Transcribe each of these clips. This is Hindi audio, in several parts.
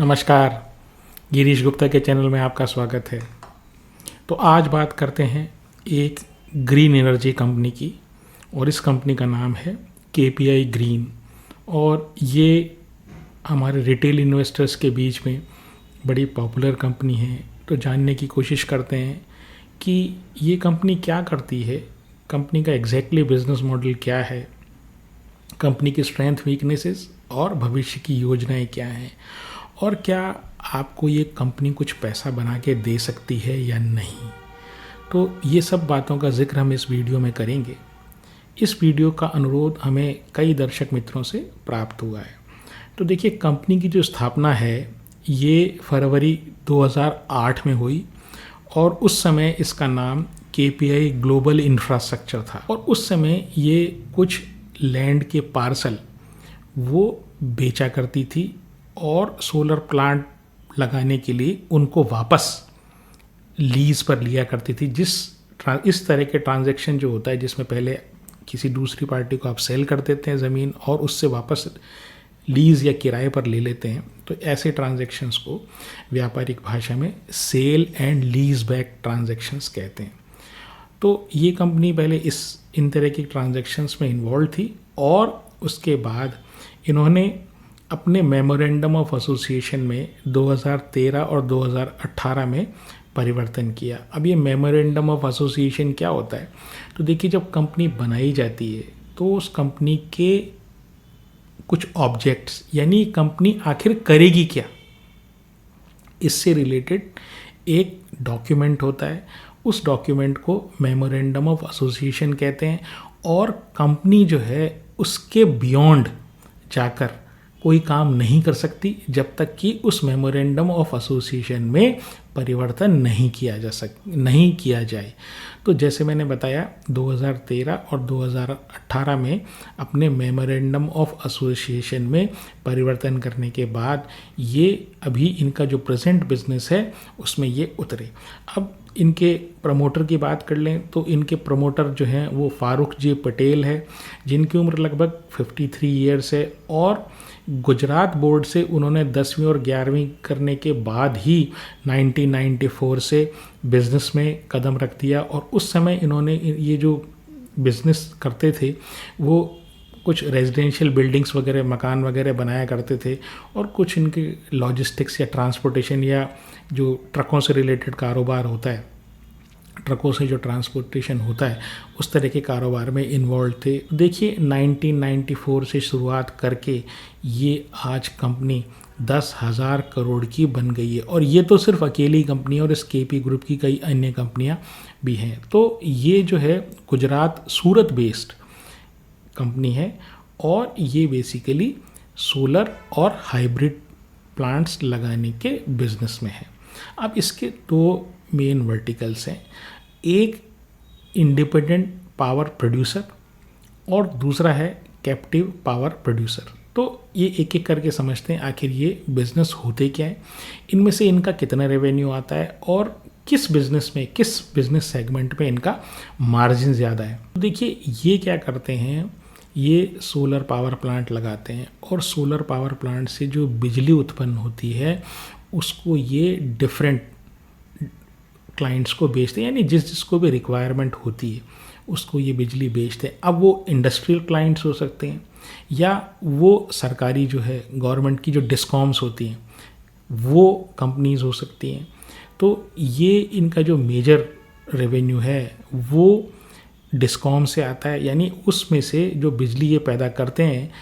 नमस्कार। गिरीश गुप्ता के चैनल में आपका स्वागत है। तो आज बात करते हैं एक ग्रीन एनर्जी कंपनी की, और इस कंपनी का नाम है केपीआई ग्रीन। और ये हमारे रिटेल इन्वेस्टर्स के बीच में बड़ी पॉपुलर कंपनी है। तो जानने की कोशिश करते हैं कि ये कंपनी क्या करती है, कंपनी का एग्जैक्टली बिजनेस मॉडल क्या है, कंपनी की स्ट्रेंथ वीकनेसेस और भविष्य की योजनाएं क्या हैं, और क्या आपको ये कंपनी कुछ पैसा बना के दे सकती है या नहीं। तो ये सब बातों का जिक्र हम इस वीडियो में करेंगे। इस वीडियो का अनुरोध हमें कई दर्शक मित्रों से प्राप्त हुआ है। तो देखिए, कंपनी की जो स्थापना है ये फरवरी 2008 में हुई, और उस समय इसका नाम केपीआई ग्लोबल इंफ्रास्ट्रक्चर था। और उस समय ये कुछ लैंड के पार्सल वो बेचा करती थी, और सोलर प्लांट लगाने के लिए उनको वापस लीज पर लिया करती थी। इस तरह के ट्रांजैक्शन जो होता है, जिसमें पहले किसी दूसरी पार्टी को आप सेल कर देते हैं ज़मीन और उससे वापस लीज या किराए पर ले लेते हैं, तो ऐसे ट्रांजैक्शंस को व्यापारिक भाषा में sale and lease back transactions कहते हैं। तो ये कंपनी पहले इन तरह की ट्रांजैक्शंस में इन्वॉल्व थी, और उसके बाद इन्होंने अपने मेमोरेंडम ऑफ एसोसिएशन में 2013 और 2018 में परिवर्तन किया। अब ये मेमोरेंडम ऑफ एसोसिएशन क्या होता है? तो देखिए, जब कंपनी बनाई जाती है तो उस कंपनी के कुछ ऑब्जेक्ट्स, यानी कंपनी आखिर करेगी क्या, इससे रिलेटेड एक डॉक्यूमेंट होता है। उस डॉक्यूमेंट को मेमोरेंडम ऑफ एसोसिएशन कहते हैं। और कंपनी जो है उसके बियॉन्ड जाकर कोई काम नहीं कर सकती जब तक कि उस मेमोरेंडम ऑफ एसोसिएशन में परिवर्तन नहीं किया जाए। तो जैसे मैंने बताया, 2013 और 2018 में अपने मेमोरेंडम ऑफ एसोसिएशन में परिवर्तन करने के बाद ये अभी इनका जो प्रेजेंट बिजनेस है उसमें ये उतरे। अब इनके प्रमोटर की बात कर लें तो इनके प्रमोटर जो हैं वो फारूक जी पटेल है, जिनकी उम्र लगभग 53 ईयर्स है। और गुजरात बोर्ड से उन्होंने 10वीं और 11वीं करने के बाद ही 1994 से बिज़नेस में कदम रख दिया। और उस समय इन्होंने ये जो बिज़नेस करते थे वो कुछ रेजिडेंशियल बिल्डिंग्स वगैरह, मकान वगैरह बनाया करते थे, और कुछ इनके लॉजिस्टिक्स या ट्रांसपोर्टेशन या जो ट्रकों से रिलेटेड कारोबार होता है, ट्रकों से जो ट्रांसपोर्टेशन होता है, उस तरह के कारोबार में इन्वॉल्व थे। देखिए, 1994 से शुरुआत करके ये आज कंपनी 10,000 करोड़ की बन गई है। और ये तो सिर्फ अकेली कंपनी है, और इस केपी ग्रुप की कई अन्य कंपनियां भी हैं। तो ये जो है गुजरात सूरत बेस्ड कंपनी है, और ये बेसिकली सोलर और हाइब्रिड प्लांट्स लगाने के बिजनेस में है। अब इसके दो मेन वर्टिकल्स हैं, एक इंडिपेंडेंट पावर प्रोड्यूसर और दूसरा है कैप्टिव पावर प्रोड्यूसर। तो ये एक एक करके समझते हैं आखिर ये बिज़नेस होते क्या है, इनमें से इनका कितना रेवेन्यू आता है, और किस बिज़नेस सेगमेंट में इनका मार्जिन ज़्यादा है। तो देखिए, ये क्या करते हैं, ये सोलर पावर प्लांट लगाते हैं, और सोलर पावर प्लांट से जो बिजली उत्पन्न होती है उसको ये डिफरेंट क्लाइंट्स को बेचते हैं, यानी जिसको भी रिक्वायरमेंट होती है उसको ये बिजली बेचते हैं। अब वो इंडस्ट्रियल क्लाइंट्स हो सकते हैं, या वो सरकारी जो है गवर्नमेंट की जो डिस्कॉम्स होती हैं वो कंपनीज हो सकती हैं। तो ये इनका जो मेजर रेवेन्यू है वो डिस्कॉम से आता है, यानी उसमें से जो बिजली ये पैदा करते हैं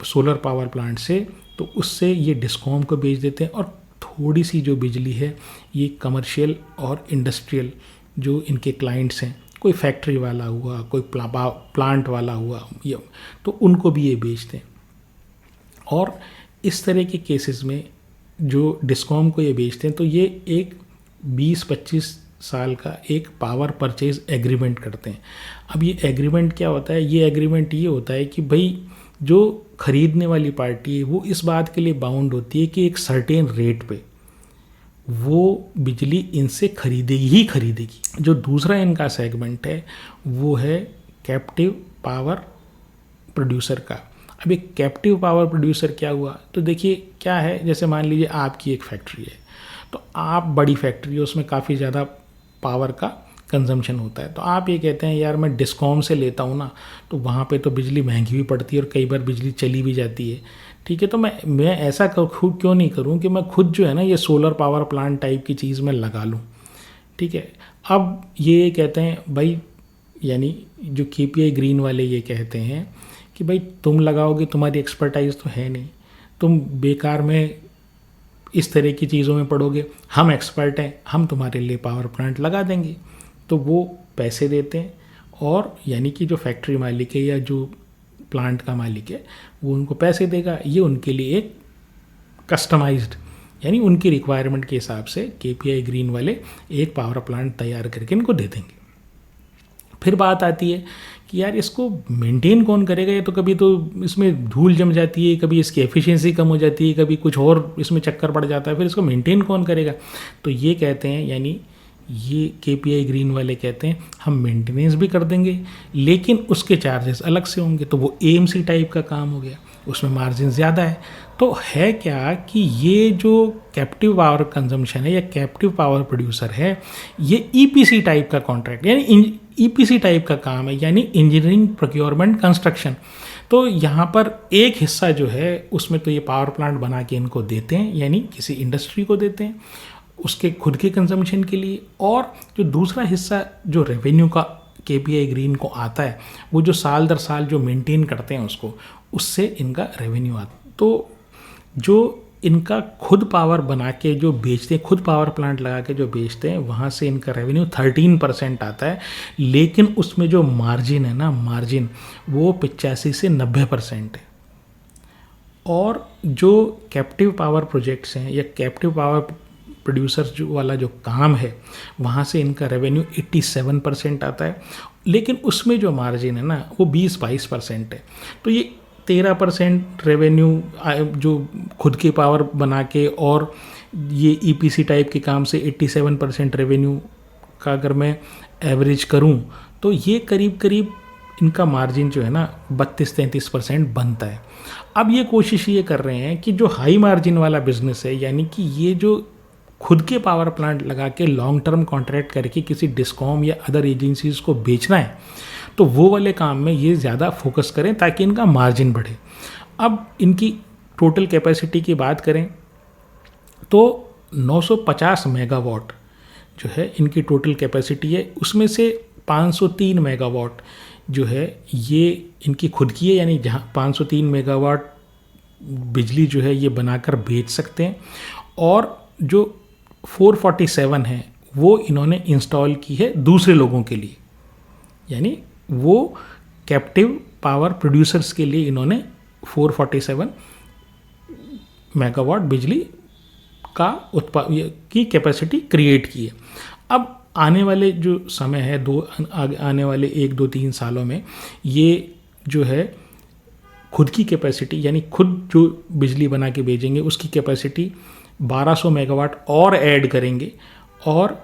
सोलर पावर प्लांट से, तो उससे ये डिस्कॉम को बेच देते हैं। और थोड़ी सी जो बिजली है ये कमर्शियल और इंडस्ट्रियल जो इनके क्लाइंट्स हैं, कोई फैक्ट्री वाला हुआ, कोई प्लांट वाला हुआ, ये तो उनको भी ये बेचते हैं। और इस तरह के केसेस में जो डिस्कॉम को ये बेचते हैं, तो ये एक 20-25 साल का एक पावर परचेज एग्रीमेंट करते हैं। अब ये एग्रीमेंट क्या होता है? ये एग्रीमेंट ये होता है कि भाई जो खरीदने वाली पार्टी है वो इस बात के लिए बाउंड होती है कि एक सर्टेन रेट पे वो बिजली इनसे खरीदेगी। जो दूसरा इनका सेगमेंट है वो है कैप्टिव पावर प्रोड्यूसर का। अब एक कैप्टिव पावर प्रोड्यूसर क्या हुआ, तो देखिए क्या है, जैसे मान लीजिए आपकी एक फैक्ट्री है, तो आप बड़ी फैक्ट्री है, उसमें काफ़ी ज़्यादा पावर का कंजम्पशन होता है, तो आप ये कहते हैं यार मैं डिस्कॉम से लेता हूँ ना, तो वहाँ पे तो बिजली महंगी भी पड़ती है और कई बार बिजली चली भी जाती है, ठीक है, तो मैं ऐसा खुद क्यों नहीं करूँ कि मैं खुद जो है ना ये सोलर पावर प्लांट टाइप की चीज़ मैं लगा लूँ, ठीक है। अब ये कहते हैं भाई, यानी जो KPI ग्रीन वाले ये कहते हैं कि भाई तुम लगाओगे, तुम्हारी एक्सपर्टाइज तो है नहीं, तुम बेकार में इस तरह की चीज़ों में पड़ोगे, हम एक्सपर्ट हैं, हम तुम्हारे लिए पावर प्लांट लगा देंगे। तो वो पैसे देते हैं और यानी कि जो फैक्ट्री मालिक है या जो प्लांट का मालिक है वो उनको पैसे देगा, ये उनके लिए एक कस्टमाइज्ड यानी उनकी रिक्वायरमेंट के हिसाब से KPI ग्रीन वाले एक पावर प्लांट तैयार करके इनको दे देंगे। फिर बात आती है कि यार इसको मेंटेन कौन करेगा, ये तो कभी तो इसमें धूल जम जाती है, कभी इसकी एफिशिएंसी कम हो जाती है, कभी कुछ और इसमें चक्कर पड़ जाता है, फिर इसको मेंटेन कौन करेगा। तो ये कहते हैं, यानी ये KPI ग्रीन वाले कहते हैं हम मेंटेनेंस भी कर देंगे लेकिन उसके चार्जेस अलग से होंगे। तो वो AMC टाइप का काम हो गया, उसमें मार्जिन ज़्यादा है। तो है क्या कि ये जो कैप्टिव पावर कंजम्पशन है या कैप्टिव पावर प्रोड्यूसर है, ये EPC टाइप का कॉन्ट्रैक्ट यानी EPC टाइप का काम है, यानी इंजीनियरिंग प्रोक्योरमेंट कंस्ट्रक्शन। तो यहाँ पर एक हिस्सा जो है उसमें तो ये पावर प्लांट बना के इनको देते हैं, यानी किसी इंडस्ट्री को देते हैं उसके खुद के कंजम्पशन के लिए, और जो दूसरा हिस्सा जो रेवेन्यू का KPI ग्रीन को आता है वो जो साल दर साल जो मेंटेन करते हैं उसको, उससे इनका रेवेन्यू आता। तो जो इनका खुद पावर बना के जो बेचते हैं, खुद पावर प्लांट लगा के जो बेचते हैं, वहाँ से इनका रेवेन्यू 13% आता है, लेकिन उसमें जो मार्जिन है ना, मार्जिन वो 85 से 90% है। और जो कैप्टिव पावर प्रोजेक्ट्स हैं या कैप्टिव पावर प्रोड्यूसर्स जो वाला जो काम है, वहाँ से इनका रेवेन्यू 87% आता है, लेकिन उसमें जो मार्जिन है ना वो 20-22% है। तो ये 13% रेवेन्यू जो खुद की पावर बना के और ये EPC टाइप के काम से 87% रेवेन्यू का अगर मैं एवरेज करूं तो ये करीब करीब इनका मार्जिन जो है ना 32-33% बनता है। अब ये कोशिश ये कर रहे हैं कि जो हाई मार्जिन वाला बिजनेस है, यानी कि ये जो खुद के पावर प्लांट लगा के लॉन्ग टर्म कॉन्ट्रैक्ट करके किसी डिस्कॉम या अदर एजेंसीज को बेचना है, तो वो वाले काम में ये ज़्यादा फोकस करें ताकि इनका मार्जिन बढ़े। अब इनकी टोटल कैपेसिटी की बात करें तो 950 मेगावाट जो है इनकी टोटल कैपेसिटी है, उसमें से 503 मेगावाट जो है ये इनकी खुद की है, यानी जहाँ 503 मेगावाट बिजली जो है ये बनाकर बेच सकते हैं, और जो 447 है वो इन्होंने इंस्टॉल की है दूसरे लोगों के लिए, यानी वो कैप्टिव पावर प्रोड्यूसर्स के लिए इन्होंने 447 मेगावाट बिजली का की कैपेसिटी क्रिएट की है। अब आने वाले जो समय है आने वाले 1-2-3 सालों में ये जो है खुद की कैपेसिटी यानी खुद जो बिजली बना के भेजेंगे उसकी कैपेसिटी 1200 मेगावाट और ऐड करेंगे, और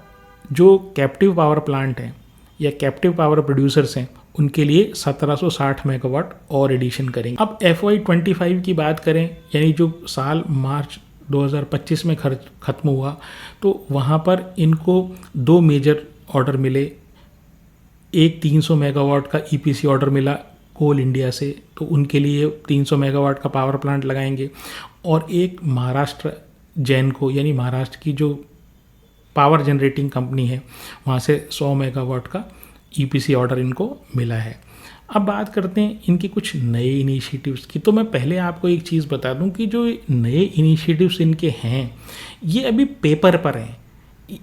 जो कैप्टिव पावर प्लांट हैं या कैप्टिव पावर प्रोड्यूसर्स हैं उनके लिए 1760 मेगावाट और एडिशन करेंगे। अब FY25 की बात करें, यानी जो साल मार्च 2025 में ख़त्म हुआ, तो वहाँ पर इनको 2 मेजर ऑर्डर मिले। एक 300 मेगावाट का EPC ऑर्डर मिला कोल इंडिया से, तो उनके लिए 300 मेगावाट का पावर प्लांट लगाएंगे, और एक महाराष्ट्र जैनको यानी महाराष्ट्र की जो पावर जनरेटिंग कंपनी है वहाँ से 100 मेगावाट का EPC ऑर्डर इनको मिला है। अब बात करते हैं इनके कुछ नए इनिशिएटिव्स की। तो मैं पहले आपको एक चीज़ बता दूं कि जो नए इनिशिएटिव्स इनके हैं ये अभी पेपर पर हैं,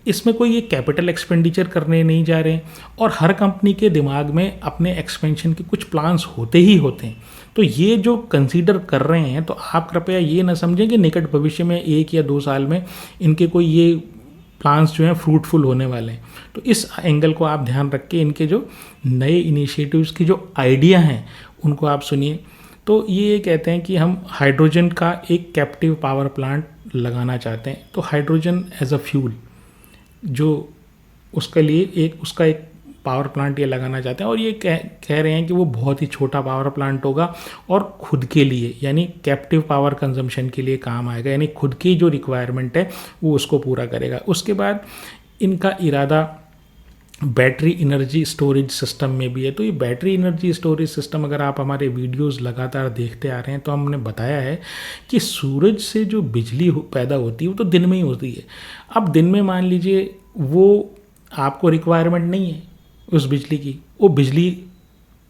इसमें कोई ये कैपिटल एक्सपेंडिचर करने नहीं जा रहे हैं, और हर कंपनी के दिमाग में अपने एक्सपेंशन के कुछ प्लान्स होते ही होते हैं। तो ये जो कंसीडर कर रहे हैं तो आप कृपया ये ना समझें कि निकट भविष्य में 1 या 2 साल में इनके कोई ये प्लान्स जो हैं फ्रूटफुल होने वाले हैं। तो इस एंगल को आप ध्यान रख के इनके जो नए इनिशिएटिव्स की जो आइडिया हैं उनको आप सुनिए। तो ये कहते हैं कि हम हाइड्रोजन का एक कैप्टिव पावर प्लांट लगाना चाहते हैं। तो हाइड्रोजन एज अ फ्यूल जो उसके लिए उसका एक पावर प्लांट ये लगाना चाहते हैं और ये कह रहे हैं कि वो बहुत ही छोटा पावर प्लांट होगा और खुद के लिए यानी कैप्टिव पावर कंजम्पशन के लिए काम आएगा, यानी खुद की जो रिक्वायरमेंट है वो उसको पूरा करेगा। उसके बाद इनका इरादा बैटरी एनर्जी स्टोरेज सिस्टम में भी है। तो ये बैटरी एनर्जी स्टोरेज सिस्टम, अगर आप हमारे वीडियोस लगातार देखते आ रहे हैं तो हमने बताया है कि सूरज से जो बिजली पैदा होती है वो तो दिन में ही होती है। अब दिन में मान लीजिए वो आपको रिक्वायरमेंट नहीं है उस बिजली की, वो बिजली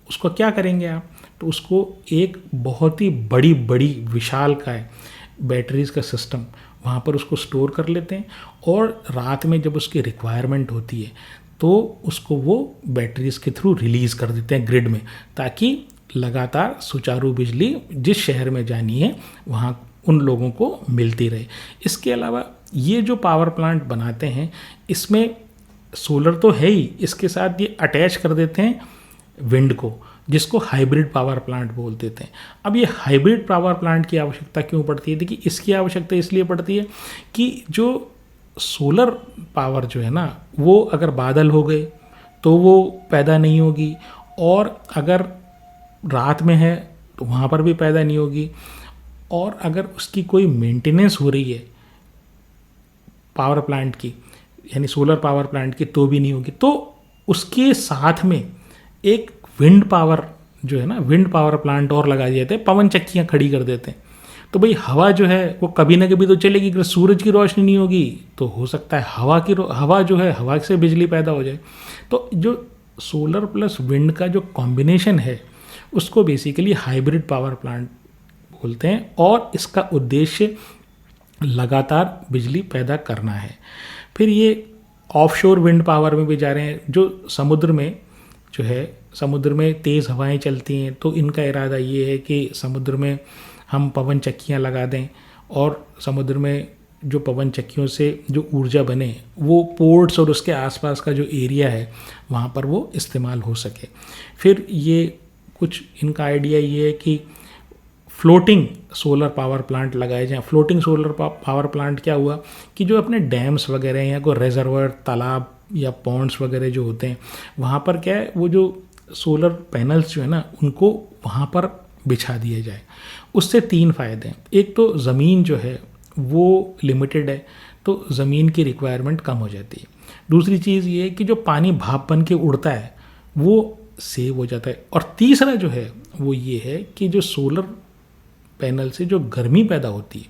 उसको क्या करेंगे आप, तो उसको एक बहुत ही बड़ी बड़ी विशाल का है बैटरीज़ का सिस्टम, वहाँ पर उसको स्टोर कर लेते हैं और रात में जब उसकी रिक्वायरमेंट होती है तो उसको वो बैटरीज़ के थ्रू रिलीज़ कर देते हैं ग्रिड में, ताकि लगातार सुचारू बिजली जिस शहर में जानी है वहाँ उन लोगों को मिलती रहे। इसके अलावा ये जो पावर प्लांट बनाते हैं इसमें सोलर तो है ही, इसके साथ ये अटैच कर देते हैं विंड को, जिसको हाइब्रिड पावर प्लांट बोल देते हैं। अब ये हाइब्रिड पावर प्लांट की आवश्यकता क्यों पड़ती है? देखिए, इसकी आवश्यकता इसलिए पड़ती है कि जो सोलर पावर जो है ना, वो अगर बादल हो गए तो वो पैदा नहीं होगी, और अगर रात में है तो वहाँ पर भी पैदा नहीं होगी, और अगर उसकी कोई मेंटेनेंस हो रही है पावर प्लांट की यानी सोलर पावर प्लांट की तो भी नहीं होगी। तो उसके साथ में एक विंड पावर जो है ना, विंड पावर प्लांट और लगा दिए थे, पवन चक्कियाँ खड़ी कर देते हैं। तो भाई हवा जो है वो कभी ना कभी तो चलेगी। अगर सूरज की रोशनी नहीं होगी तो हो सकता है हवा जो है, हवा से बिजली पैदा हो जाए। तो जो सोलर प्लस विंड का जो कॉम्बिनेशन है उसको बेसिकली हाइब्रिड पावर प्लांट बोलते हैं, और इसका उद्देश्य लगातार बिजली पैदा करना है। फिर ये ऑफशोर विंड पावर में भी जा रहे हैं, जो समुद्र में जो है, समुद्र में तेज़ हवाएं चलती हैं, तो इनका इरादा ये है कि समुद्र में हम पवन चक्कियाँ लगा दें और समुद्र में जो पवन चक्कियों से जो ऊर्जा बने वो पोर्ट्स और उसके आसपास का जो एरिया है वहाँ पर वो इस्तेमाल हो सके। फिर ये कुछ इनका आइडिया ये है कि फ्लोटिंग सोलर पावर प्लांट लगाए जाएं। फ्लोटिंग सोलर पावर प्लांट क्या हुआ कि जो अपने डैम्स वगैरह या कोई रेजर्वर, तालाब या पॉन्ड्स वगैरह जो होते हैं वहाँ पर क्या है, वो जो सोलर पैनल्स जो है ना उनको वहाँ पर बिछा दिए जाए। उससे 3 फ़ायदे हैं। एक तो ज़मीन जो है वो लिमिटेड है, तो ज़मीन की रिक्वायरमेंट कम हो जाती है। दूसरी चीज़ ये है कि जो पानी भाप बन के उड़ता है वो सेव हो जाता है। और तीसरा जो है वो ये है कि जो सोलर पैनल से जो गर्मी पैदा होती है,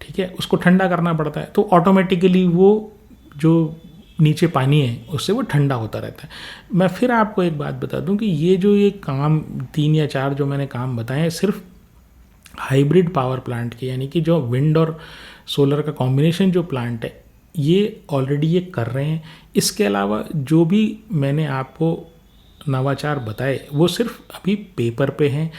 ठीक है, उसको ठंडा करना पड़ता है, तो ऑटोमेटिकली वो जो नीचे पानी है उससे वो ठंडा होता रहता है। मैं फिर आपको एक बात बता दूं कि ये जो ये काम 3 या 4 जो मैंने काम बताए हैं सिर्फ हाइब्रिड पावर प्लांट के, यानी कि जो विंड और सोलर का कॉम्बिनेशन जो प्लांट है ये ऑलरेडी ये कर रहे हैं। इसके अलावा जो भी मैंने आपको नवाचार बताए वो सिर्फ अभी पेपर पे हैं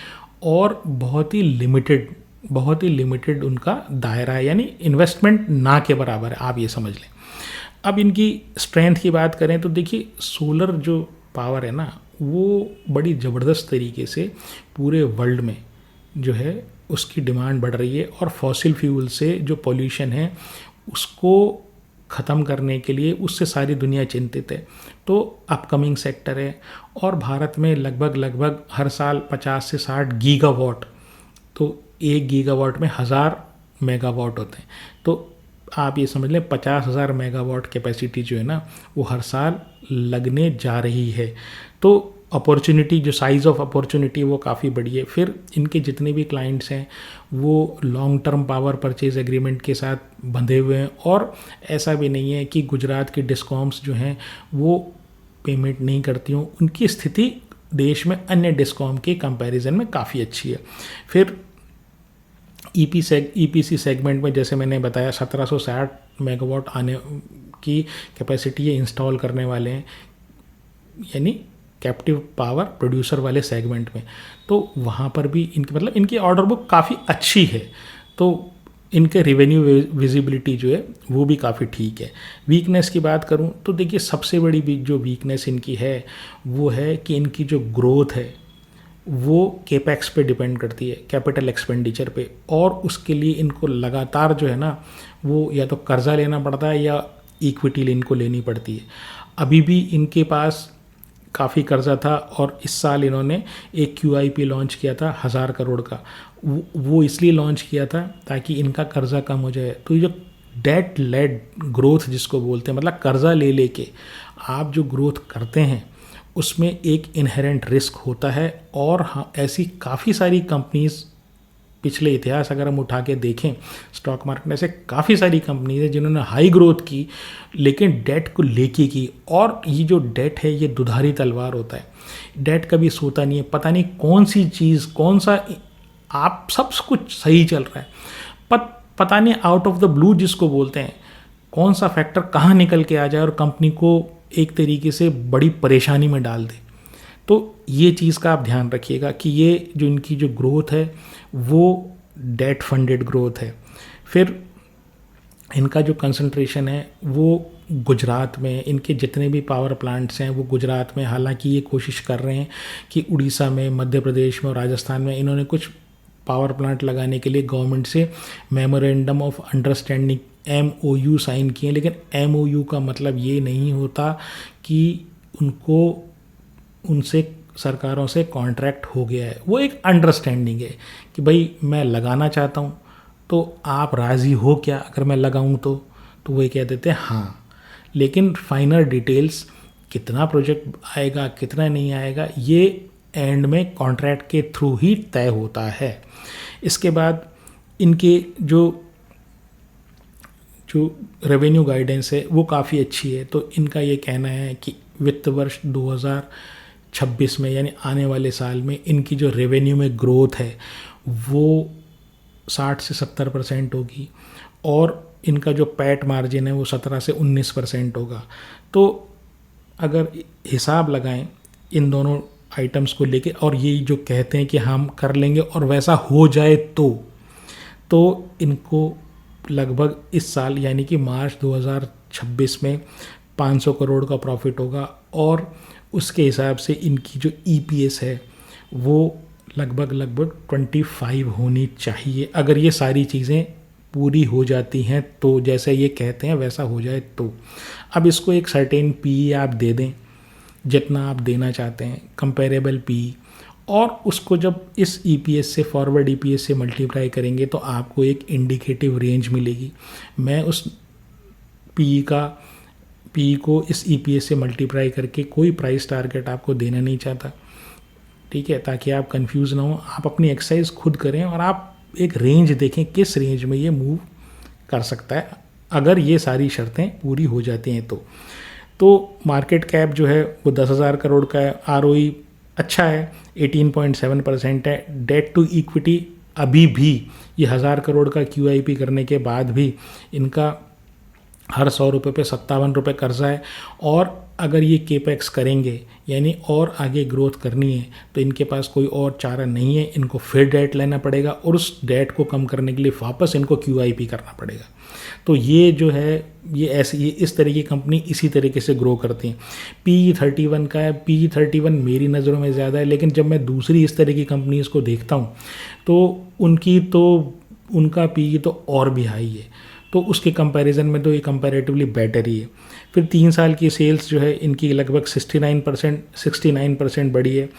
और बहुत ही लिमिटेड उनका दायरा है, यानी इन्वेस्टमेंट ना के बराबर है, आप ये समझ लें। अब इनकी स्ट्रेंथ की बात करें तो देखिए, सोलर जो पावर है ना वो बड़ी ज़बरदस्त तरीके से पूरे वर्ल्ड में जो है उसकी डिमांड बढ़ रही है, और फॉसिल फ्यूल से जो पॉल्यूशन है उसको ख़त्म करने के लिए उससे सारी दुनिया चिंतित है। तो अपकमिंग सेक्टर है, और भारत में लगभग हर साल 50 से 60 गीगावाट, तो 1 गीगावाट में 1000 मेगावाट होते हैं। तो आप ये समझ लें 50,000 मेगावाट कैपेसिटी जो है ना वो हर साल लगने जा रही है। तो अपॉर्चुनिटी, जो साइज़ ऑफ अपॉर्चुनिटी वो काफ़ी बड़ी है। फिर इनके जितने भी क्लाइंट्स हैं वो long term power purchase agreement के साथ बंधे हुए हैं, और ऐसा भी नहीं है कि गुजरात की डिस्कॉम्स जो हैं वो पेमेंट नहीं करती हूँ। उनकी स्थिति देश में अन्य डिस्कॉम के कंपैरिजन में काफ़ी अच्छी है। फिर ईपीसी सेगमेंट में जैसे मैंने बताया 1760 मेगावाट आने की कैपेसिटी ये इंस्टॉल करने वाले हैं, यानी कैप्टिव पावर प्रोड्यूसर वाले सेगमेंट में। तो वहाँ पर भी इनकी ऑर्डर बुक काफ़ी अच्छी है, तो इनके रेवेन्यू विजिबिलिटी जो है वो भी काफ़ी ठीक है। वीकनेस की बात करूँ तो देखिए, सबसे बड़ी भी जो वीकनेस इनकी है वो है कि इनकी जो ग्रोथ है वो केपेक्स पे डिपेंड करती है, कैपिटल एक्सपेंडिचर पे, और उसके लिए इनको लगातार जो है ना वो या तो कर्जा लेना पड़ता है या इक्विटी इनको लेनी पड़ती है। अभी भी इनके पास काफ़ी कर्जा था और इस साल इन्होंने एक QIP लॉन्च किया था 1000 करोड़ का। वो इसलिए लॉन्च किया था ताकि इनका कर्जा कम हो जाए। तो ये जो डेट लेड ग्रोथ जिसको बोलते हैं, मतलब कर्जा ले लेके आप जो ग्रोथ करते हैं उसमें एक इनहेरेंट रिस्क होता है। और हाँ, ऐसी काफ़ी सारी कंपनीज पिछले इतिहास अगर हम उठा के देखें स्टॉक मार्केट में, ऐसे काफ़ी सारी कंपनीज है जिन्होंने हाई ग्रोथ की लेकिन डेट को लेके की। और ये जो डेट है ये दुधारी तलवार होता है, डेट कभी सोता नहीं है। पता नहीं कौन सी चीज़, कौन सा, आप सब कुछ सही चल रहा है, पता नहीं आउट ऑफ द ब्लू जिसको बोलते हैं, कौन सा फैक्टर कहाँ निकल के आ जाए और कंपनी को एक तरीके से बड़ी परेशानी में डाल दे। तो ये चीज़ का आप ध्यान रखिएगा कि ये जो इनकी जो ग्रोथ है वो डेट फंडेड ग्रोथ है। फिर इनका जो कंसंट्रेशन है वो गुजरात में, इनके जितने भी पावर प्लांट्स हैं वो गुजरात में। हालांकि ये कोशिश कर रहे हैं कि उड़ीसा में, मध्य प्रदेश में और राजस्थान में इन्होंने कुछ पावर प्लांट लगाने के लिए गवर्नमेंट से memorandum of understanding MOU sign किए। लेकिन MOU का मतलब ये नहीं होता कि उनको उनसे सरकारों से कॉन्ट्रैक्ट हो गया है। वो एक अंडरस्टैंडिंग है कि भाई मैं लगाना चाहता हूँ तो आप राज़ी हो क्या अगर मैं लगाऊँ तो वो कह देते हैं हाँ। लेकिन फाइनल डिटेल्स, कितना प्रोजेक्ट आएगा कितना नहीं आएगा, ये एंड में कॉन्ट्रैक्ट के थ्रू ही तय होता है। इसके बाद इनके जो रेवेन्यू गाइडेंस है वो काफ़ी अच्छी है। तो इनका ये कहना है कि वित्त वर्ष 2026 में यानी आने वाले साल में इनकी जो रेवेन्यू में ग्रोथ है वो 60 से 70% होगी और इनका जो पैट मार्जिन है वो 17 से 19% होगा। तो अगर हिसाब लगाएं इन दोनों आइटम्स को लेके, और ये जो कहते हैं कि हम कर लेंगे और वैसा हो जाए तो इनको लगभग इस साल यानी कि मार्च 2026 में 500 करोड़ का प्रॉफिट होगा। और उसके हिसाब से इनकी जो EPS है वो लगभग 25 होनी चाहिए अगर ये सारी चीज़ें पूरी हो जाती हैं तो, जैसे ये कहते हैं वैसा हो जाए तो। अब इसको एक सर्टेन PE आप दे दें जितना आप देना चाहते हैं, कंपेरेबल PE, और उसको जब इस EPS से, फॉरवर्ड EPS से मल्टीप्लाई करेंगे तो आपको एक इंडिकेटिव रेंज मिलेगी। मैं उस PE को इस EPS से मल्टीप्लाई करके कोई प्राइस टारगेट आपको देना नहीं चाहता, ठीक है, ताकि आप कंफ्यूज ना हो। आप अपनी एक्सरसाइज खुद करें और आप एक रेंज देखें किस रेंज में ये मूव कर सकता है अगर ये सारी शर्तें पूरी हो जाती हैं तो मार्केट कैप जो है वो 10,000 करोड़ का है। ROE अच्छा है, 18.7% है। डेट टू इक्विटी अभी भी ये 1000 करोड़ का QIP करने के बाद भी इनका हर 100 रुपये पे 57 रुपये कर्जा है। और अगर ये केपेक्स करेंगे यानी और आगे ग्रोथ करनी है तो इनके पास कोई और चारा नहीं है, इनको फिर डेट लेना पड़ेगा और उस डेट को कम करने के लिए वापस इनको QIP करना पड़ेगा। तो ये जो है ये इस तरह की कंपनी इसी तरीके से ग्रो करती हैं। PE 31 का है, PE 31 मेरी नज़रों में ज़्यादा है, लेकिन जब मैं दूसरी इस तरह की कंपनीज़ को देखता हूँ तो उनका PE तो और भी हाई है। तो उसके कंपैरिजन में तो ये कंपैरेटिवली बेटर ही है। फिर 3 साल की सेल्स जो है इनकी लगभग 69% बढ़ी है।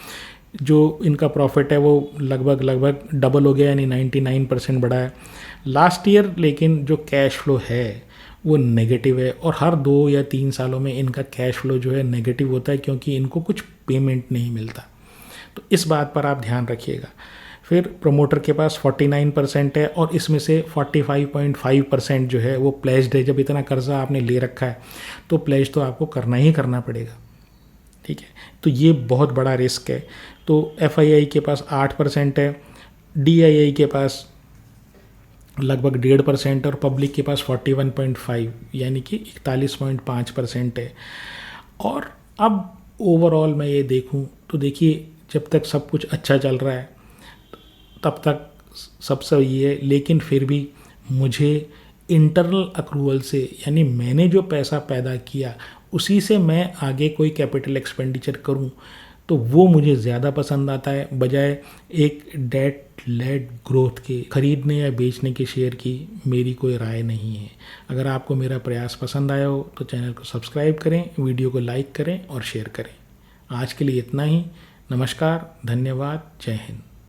जो इनका प्रॉफिट है वो लगभग डबल हो गया यानी 99% बढ़ा है लास्ट ईयर। लेकिन जो कैश फ्लो है वो नेगेटिव है और हर 2 या 3 सालों में इनका कैश फ्लो जो है नेगेटिव होता है क्योंकि इनको कुछ पेमेंट नहीं मिलता। तो इस बात पर आप ध्यान रखिएगा। फिर प्रमोटर के पास 49% है और इसमें से 45.5% जो है वो प्लेज्ड है। जब इतना कर्जा आपने ले रखा है तो प्लेज तो आपको करना ही करना पड़ेगा, ठीक है। तो ये बहुत बड़ा रिस्क है। तो FII के पास 8% है, DII के पास लगभग 1.5% और पब्लिक के पास 41.5 यानी कि 41.5% है। और अब ओवरऑल मैं ये देखूं तो देखिए जब तक सब कुछ अच्छा चल रहा है तब तक सब सही है, लेकिन फिर भी मुझे इंटरनल अक्रूवल से यानी मैंने जो पैसा पैदा किया उसी से मैं आगे कोई कैपिटल एक्सपेंडिचर करूं तो वो मुझे ज़्यादा पसंद आता है बजाय एक डेट लेड ग्रोथ के। खरीदने या बेचने के शेयर की मेरी कोई राय नहीं है। अगर आपको मेरा प्रयास पसंद आया हो तो चैनल को सब्सक्राइब करें, वीडियो को लाइक करें और शेयर करें। आज के लिए इतना ही। नमस्कार, धन्यवाद, जय हिंद।